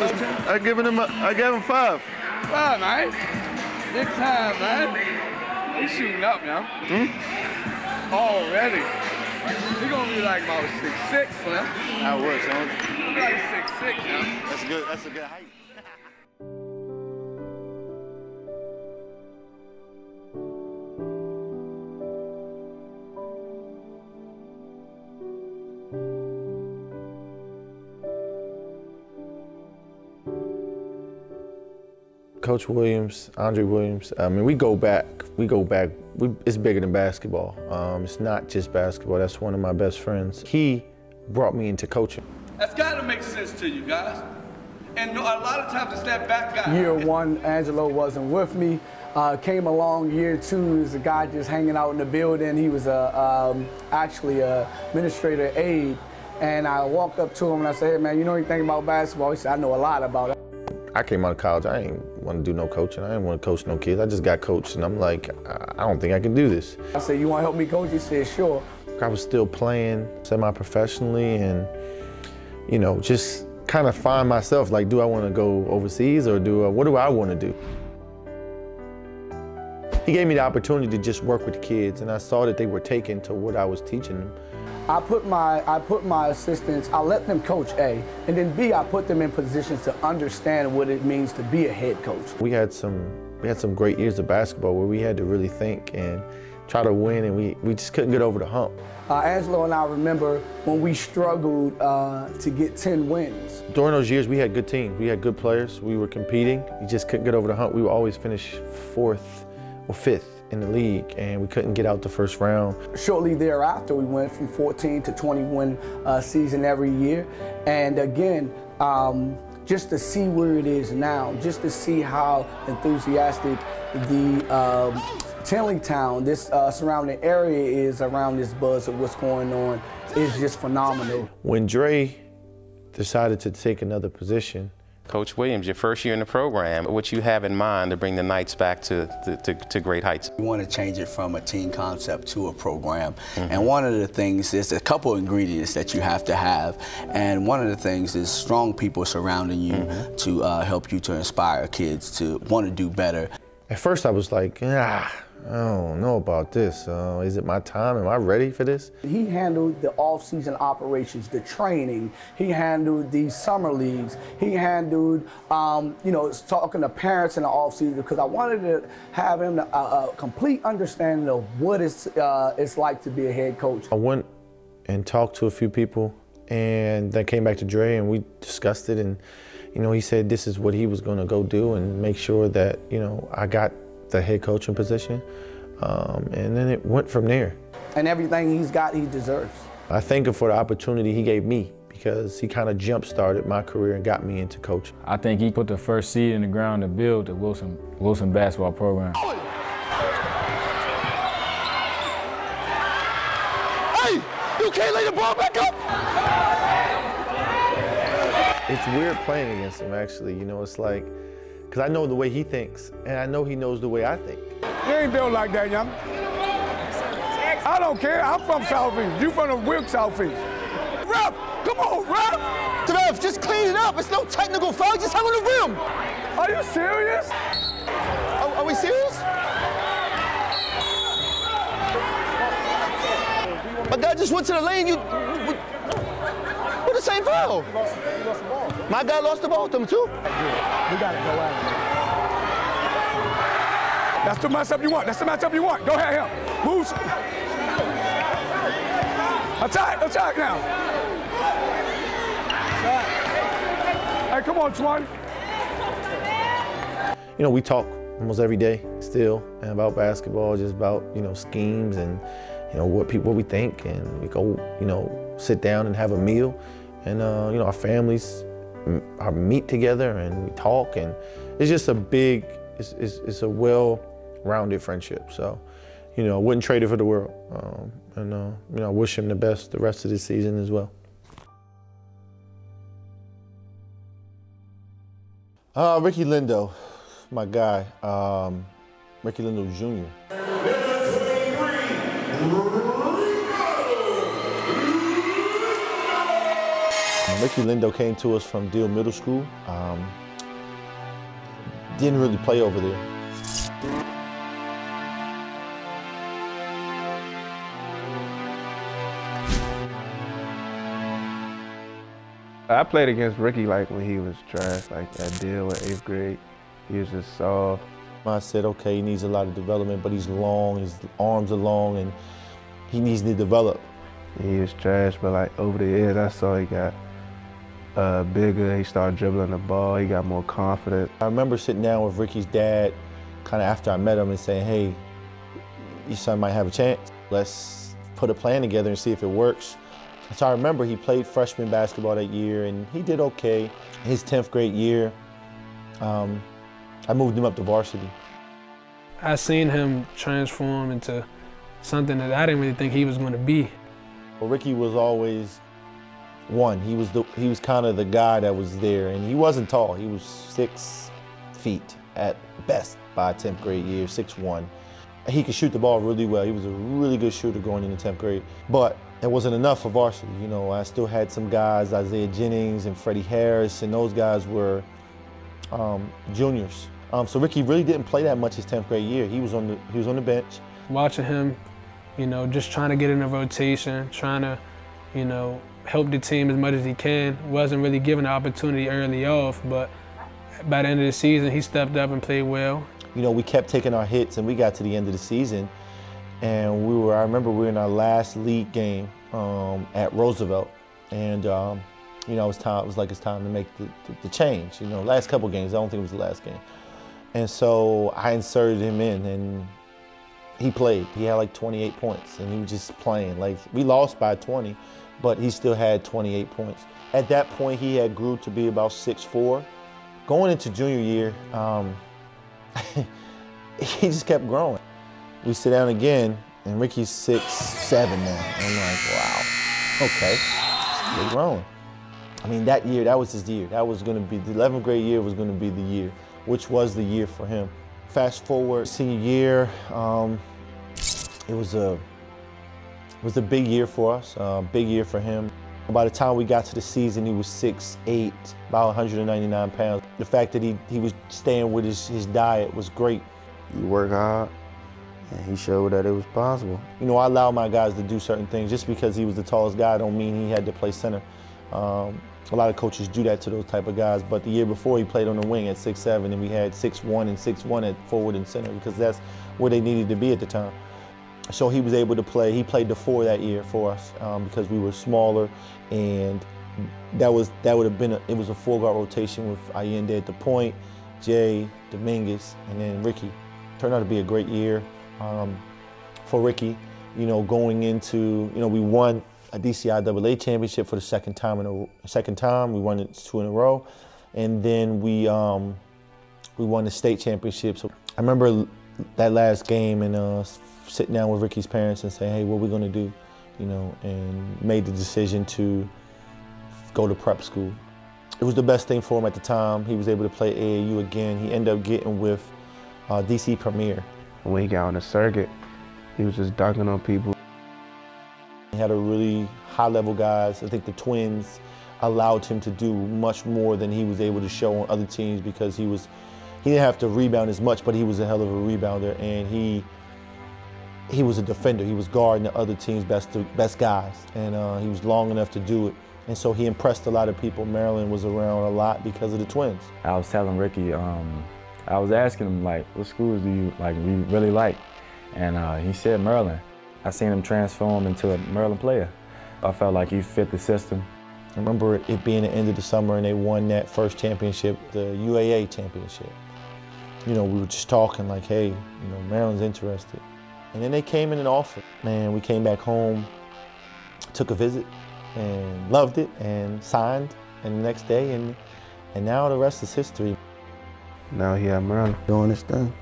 coaching? I gave him 5. 5, man. Big time, man. He's shooting up now. Already. He's gonna be like about 6'6", Slim. That works, huh? Like 6'6", now. That's good. That's a good height. Coach Williams, Andre Williams, I mean, we go back. It's bigger than basketball. It's not just basketball. That's one of my best friends. He brought me into coaching. That's got to make sense to you guys. And a lot of times it's that back guy. Year 1, Angelo wasn't with me. Came along year 2 as a guy just hanging out in the building. He was actually a administrator aide. And I walked up to him and I said, hey man, you know anything about basketball? He said, I know a lot about it. I came out of college, I ain't want to do no coaching. I didn't want to coach no kids. I just got coached and I'm like, I don't think I can do this. I said, you want to help me coach? He said, sure. I was still playing semi-professionally and, you know, just kind of find myself, like, do I want to go overseas or what do I want to do? He gave me the opportunity to just work with the kids and I saw that they were taken to what I was teaching them. I put my assistants, I let them coach A, and then B, I put them in positions to understand what it means to be a head coach. We had some great years of basketball where we had to really think and try to win, and we just couldn't get over the hump. Angelo and I remember when we struggled to get 10 wins. During those years, we had good teams. We had good players. We were competing. We just couldn't get over the hump. We would always finish 4th or 5th in the league, and we couldn't get out the first round. Shortly thereafter, we went from 14 to 21 season every year. And again, just to see where it is now, just to see how enthusiastic the Tinleytown, this surrounding area is around this buzz of what's going on, is just phenomenal. When Dre decided to take another position, Coach Williams, your first year in the program, what you have in mind to bring the Knights back to great heights? We want to change it from a team concept to a program. And one of the things is a couple ingredients that you have to have. And one of the things is strong people surrounding you to help you to inspire kids to want to do better. At first I was like, I don't know about this. Is it my time? Am I ready for this? He handled the off-season operations, the training. He handled the summer leagues. He handled, you know, talking to parents in the off-season because I wanted to have him a complete understanding of what it's like to be a head coach. I went and talked to a few people and then came back to Dre and we discussed it, and, you know, he said this is what he was going to go do and make sure that, you know, I got the head coaching position, and then it went from there. And everything he's got, he deserves. I thank him for the opportunity he gave me because he kind of jump-started my career and got me into coaching. I think he put the first seed in the ground to build the Wilson basketball program. Hey, you can't lay the ball back up! It's weird playing against him, actually. You know, it's like, because I know the way he thinks, and I know he knows the way I think. You ain't built like that, young. I don't care. I'm from Southeast. You from the Wilk Southeast. Ref, come on, ref. The ref, just clean it up. It's no technical foul. Just have on the rim. Are you serious? Are we serious? My guy just went to the lane. With the same foul. He lost the ball. My guy lost the ball with them too. We got to go at it. That's the matchup you want. That's the matchup you want. Go ahead, him. Move. Attack now. Hey, come on, Twan. You know, we talk almost every day still about basketball, just about, you know, schemes and, you know, what we think, and we go, you know, sit down and have a meal, and you know, our families meet together and we talk, and it's just a big, it's a well-rounded friendship. So, you know, I wouldn't trade it for the world, and you know, I wish him the best the rest of the season as well. Ricky Lindo, my guy, Ricky Lindo Jr. Ricky Lindo came to us from Deal Middle School. Didn't really play over there. I played against Ricky like when he was trash, like at Deal in 8th grade. He was just soft. I said, okay, he needs a lot of development, but he's long, his arms are long, and he needs to develop. He was trash, but like over the years, I saw he got bigger. He started dribbling the ball. He got more confident. I remember sitting down with Ricky's dad, kind of after I met him, and saying, hey, your son might have a chance. Let's put a plan together and see if it works. So I remember he played freshman basketball that year, and he did okay. His 10th grade year, I moved him up to varsity. I seen him transform into something that I didn't really think he was going to be. Well, Ricky was always one. He was kind of the guy that was there, and he wasn't tall. He was 6 feet at best by 10th grade year, 6'1". He could shoot the ball really well. He was a really good shooter going into 10th grade, but it wasn't enough for varsity. You know, I still had some guys, Isaiah Jennings and Freddie Harris, and those guys were juniors. So Ricky really didn't play that much his 10th grade year. He was on the bench. Watching him, you know, just trying to get in the rotation, trying to, you know, help the team as much as he can. Wasn't really given the opportunity early off, but by the end of the season, he stepped up and played well. You know, we kept taking our hits, and we got to the end of the season, and I remember we were in our last league game at Roosevelt, and you know, it was like it's time to make the change. You know, last couple games, I don't think it was the last game. And so I inserted him in, and he played. He had like 28 points, and he was just playing. Like, we lost by 20, but he still had 28 points. At that point, he had grew to be about 6'4". Going into junior year, he just kept growing. We sit down again, and Ricky's 6'7" now. And I'm like, wow, okay, we're growing. I mean, that year, that was his year. That was gonna be, the 11th grade year was gonna be the year, which was the year for him. Fast forward, senior year, it was a big year for us, big year for him. By the time we got to the season, he was 6'8", about 199 pounds. The fact that he was staying with his diet was great. You work hard, and he showed that it was possible. You know, I allow my guys to do certain things. Just because he was the tallest guy don't mean he had to play center. A lot of coaches do that to those type of guys, but the year before he played on the wing at 6'7", and we had 6'1" and 6'1" at forward and center because that's where they needed to be at the time. So he was able to play. He played the 4 that year for us because we were smaller, and it was a 4-guard rotation with Allende at the point, Jay, Dominguez, and then Ricky. Turned out to be a great year for Ricky. You know, going into, you know, we won a DCIAA championship for the second time. We won it 2 in a row, and then we won the state championship. So I remember that last game and sitting down with Ricky's parents and saying, hey, what are we gonna do? You know, and made the decision to go to prep school. It was the best thing for him at the time. He was able to play AAU again. He ended up getting with DC Premier. When he got on the circuit, he was just dunking on people. He had a really high-level guys. I think the Twins allowed him to do much more than he was able to show on other teams because he didn't have to rebound as much, but he was a hell of a rebounder, and he was a defender. He was guarding the other team's best guys, and he was long enough to do it. And so he impressed a lot of people. Maryland was around a lot because of the Twins. I was telling Ricky, I was asking him, like, what schools do you really like? And he said Maryland. I seen him transform into a Maryland player. I felt like he fit the system. I remember it being the end of the summer and they won that first championship, the UAA championship. You know, we were just talking like, hey, you know, Maryland's interested. And then they came in and offered. Man, we came back home, took a visit, and loved it, and signed, and the next day, and now the rest is history. Now he at Maryland doing his thing.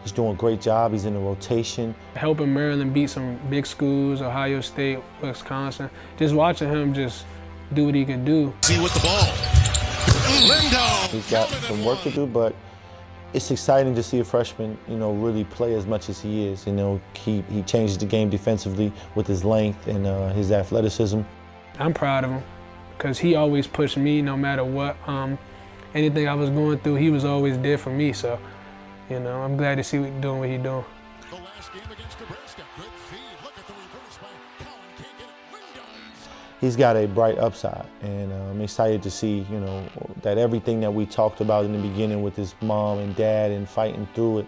He's doing a great job. He's in the rotation. Helping Maryland beat some big schools, Ohio State, Wisconsin. Just watching him just do what he can do. See with the ball. Lindo. He's got some work to do, but it's exciting to see a freshman, you know, really play as much as he is. You know, he changes the game defensively with his length and his athleticism. I'm proud of him because he always pushed me no matter what. Anything I was going through, he was always there for me. So, you know, I'm glad to see what doing what he's doing. The last game against Nebraska. Good feed. Look at the reverse by Colin. Can't get it. Lindo. He's got a bright upside, and I'm excited to see, you know, that everything that we talked about in the beginning with his mom and dad and fighting through it,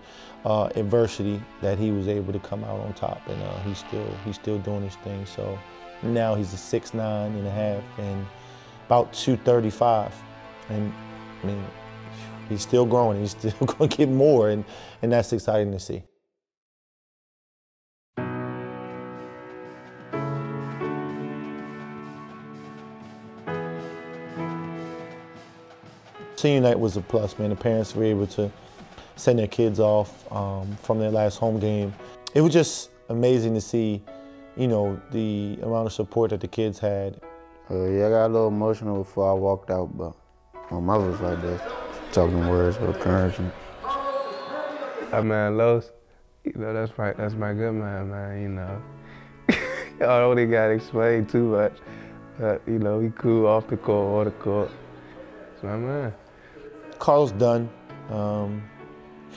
adversity, that he was able to come out on top, and he's still doing his thing. So now he's a 6'9.5" and about 235, and I mean, he's still growing. He's still going to get more, and that's exciting to see. Senior night was a plus, man. The parents were able to send their kids off from their last home game. It was just amazing to see, you know, the amount of support that the kids had. Yeah, I got a little emotional before I walked out, but my mother was right there, talking words of encouragement. Man, Los, you know, that's my good man, you know. I don't really got to explain too much, but, you know, he cool off the court, on the court. That's my man. Carl's done.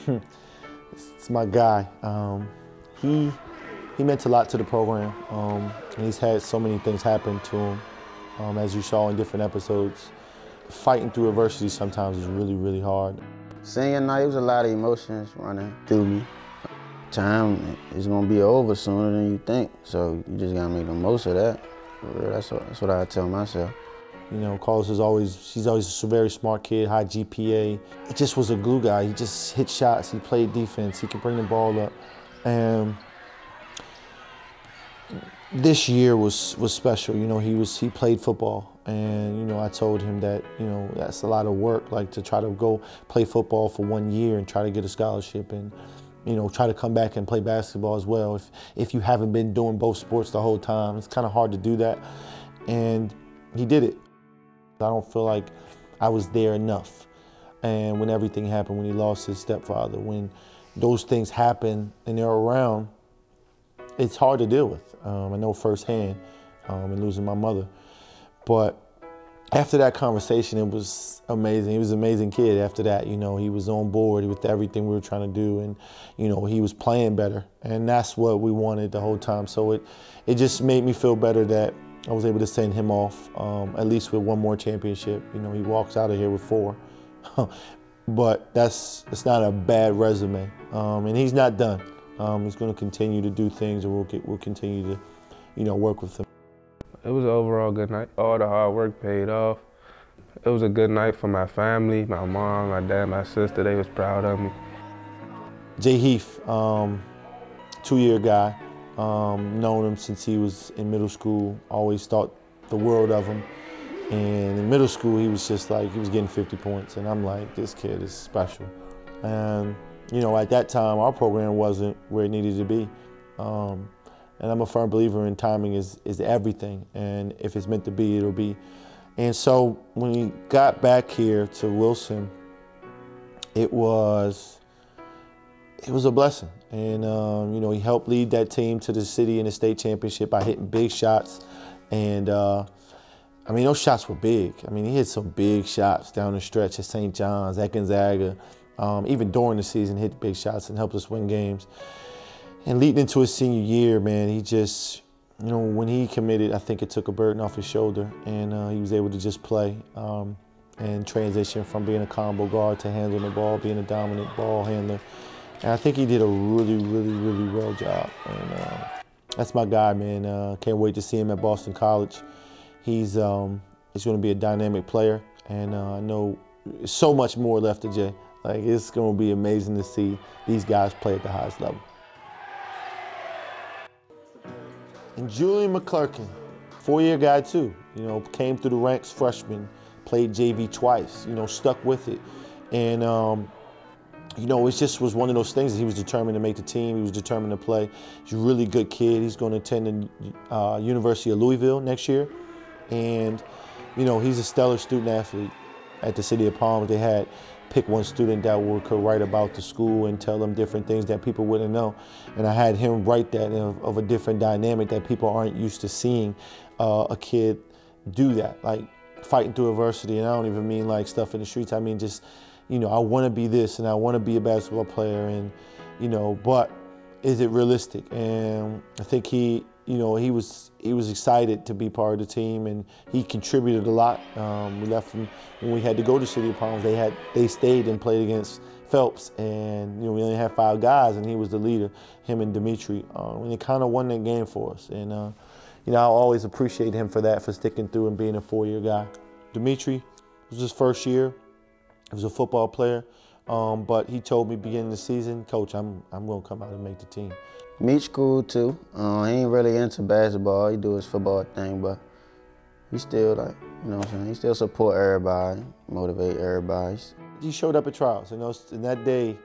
It's my guy. He meant a lot to the program, and he's had so many things happen to him, as you saw in different episodes. Fighting through adversity sometimes is really, really hard. Senior night, was a lot of emotions running through me. Time is gonna be over sooner than you think, so you just gotta make the most of that. For real, that's what I tell myself. You know, Carlos he's always a very smart kid, high GPA. He just was a glue guy. He just hit shots, he played defense, he could bring the ball up. And this year was special. You know, he played football, and, you know, I told him that, you know, that's a lot of work, like to try to go play football for 1 year and try to get a scholarship, and, you know, try to come back and play basketball as well. If you haven't been doing both sports the whole time, it's kind of hard to do that. And he did it. I don't feel like I was there enough. And when everything happened, when he lost his stepfather, when those things happen and they're around, it's hard to deal with. I know firsthand, and losing my mother. But after that conversation, it was amazing. He was an amazing kid after that. You know, he was on board with everything we were trying to do, and, you know, he was playing better. And that's what we wanted the whole time. So it just made me feel better that I was able to send him off, at least with one more championship. You know, he walks out of here with 4. But it's not a bad resume. And he's not done. He's going to continue to do things, and we'll continue to, you know, work with him. It was an overall good night. All the hard work paid off. It was a good night for my family, my mom, my dad, my sister. They was proud of me. Jay Heath, 2-year guy. Known him since he was in middle school. Always thought the world of him. And in middle school, he was just like, he was getting 50 points. And I'm like, this kid is special. And, you know, at that time, our program wasn't where it needed to be. And I'm a firm believer in timing is everything. And if it's meant to be, it'll be. And so when we got back here to Wilson, it was a blessing. And, you know, he helped lead that team to the city in the state championship by hitting big shots. And, I mean, those shots were big. I mean, he hit some big shots down the stretch at St. John's, at Gonzaga. Even during the season, hit big shots and helped us win games. And leading into his senior year, man, he just, you know, when he committed, I think it took a burden off his shoulder, and he was able to just play and transition from being a combo guard to handling the ball, being a dominant ball handler. And I think he did a really, really, really well job. And that's my guy, man. Can't wait to see him at Boston College. He's going to be a dynamic player, and I know so much more left to Jay. Like, it's going to be amazing to see these guys play at the highest level. And Julian McClurkin, 4-year guy too. You know, came through the ranks freshman, played JV twice. You know, stuck with it, and you know, it just was one of those things that he was determined to make the team. He was determined to play. He's a really good kid. He's going to attend the University of Louisville next year. And, you know, he's a stellar student athlete at the City of Palms. They had pick one student that could write about the school and tell them different things that people wouldn't know. And I had him write that of a different dynamic that people aren't used to seeing a kid do that. Like, fighting through adversity, and I don't even mean like stuff in the streets. I mean just, you know, I want to be this and I want to be a basketball player, and, you know, but is it realistic? And I think he was excited to be part of the team, and he contributed a lot. We left him when we had to go to City of Palms. They stayed and played against Phelps, and, you know, we only had 5 guys, and he was the leader, him and Dimitri, and they kind of won that game for us. And you know, I always appreciate him for that, for sticking through and being a 4-year guy. Dimitri was his first year. He was a football player, but he told me beginning of the season, Coach, I'm gonna come out and make the team. Meach cool too. He ain't really into basketball. He do his football thing, but he still, like, you know what I'm saying, he still support everybody, motivate everybody. He showed up at trials, you know, and that day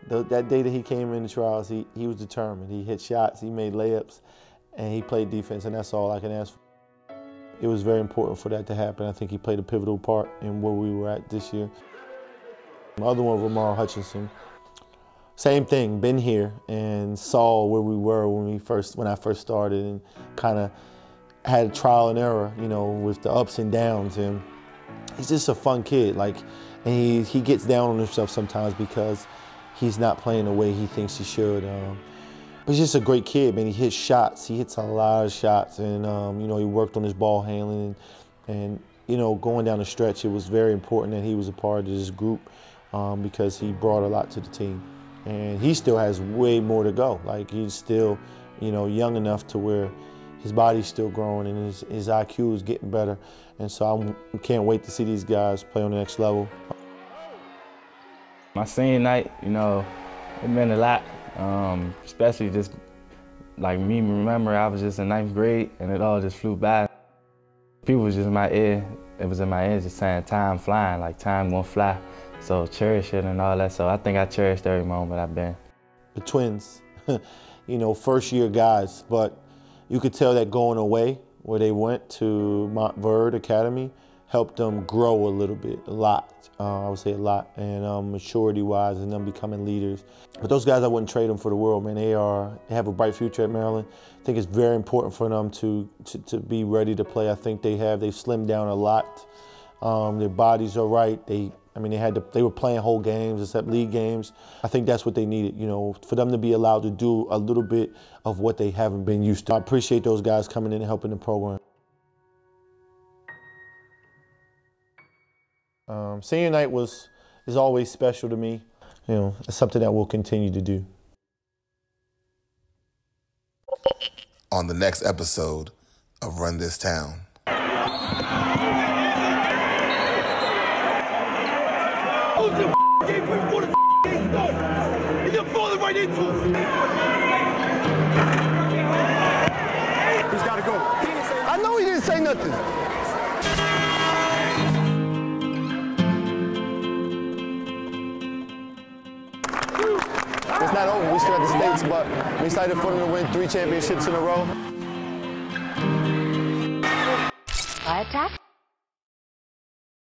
that he came in the trials, he was determined. He hit shots, he made layups, and he played defense, and that's all I can ask for. It was very important for that to happen. I think he played a pivotal part in where we were at this year. The other one, Ramar Hutchinson, same thing, been here and saw where we were when I first started, and kind of had a trial and error, you know, with the ups and downs. And he's just a fun kid, like, and he gets down on himself sometimes because he's not playing the way he thinks he should. But he's just a great kid, man. He hits shots. He hits a lot of shots, and you know, he worked on his ball handling, and you know, going down the stretch, it was very important that he was a part of this group because he brought a lot to the team. And he still has way more to go. Like, he's still, you know, young enough to where his body's still growing and his IQ is getting better. And so I can't wait to see these guys play on the next level. My senior night, you know, it meant a lot, especially just like me. Remember, I was just in 9th grade and it all just flew by. People was just in my ear. It was in my ear just saying time flying, like time gonna fly. So cherish it and all that. So I think I cherished every moment I've been. The twins, you know, first-year guys, but you could tell that going away, where they went to Montverde Academy, helped them grow a little bit, a lot. I would say a lot, and maturity-wise, and them becoming leaders. But those guys, I wouldn't trade them for the world, man. They have a bright future at Maryland. I think it's very important for them to be ready to play. I think they've slimmed down a lot. Their bodies are right. They were playing whole games except league games. I think that's what they needed, you know, for them to be allowed to do a little bit of what they haven't been used to. I appreciate those guys coming in and helping the program. Senior night is always special to me. You know, it's something that we'll continue to do. On the next episode of Run This Town. He's got to go. I know he didn't say nothing. It's not over. We still at the States, but we're excited for them to win 3 championships in a row. Attack.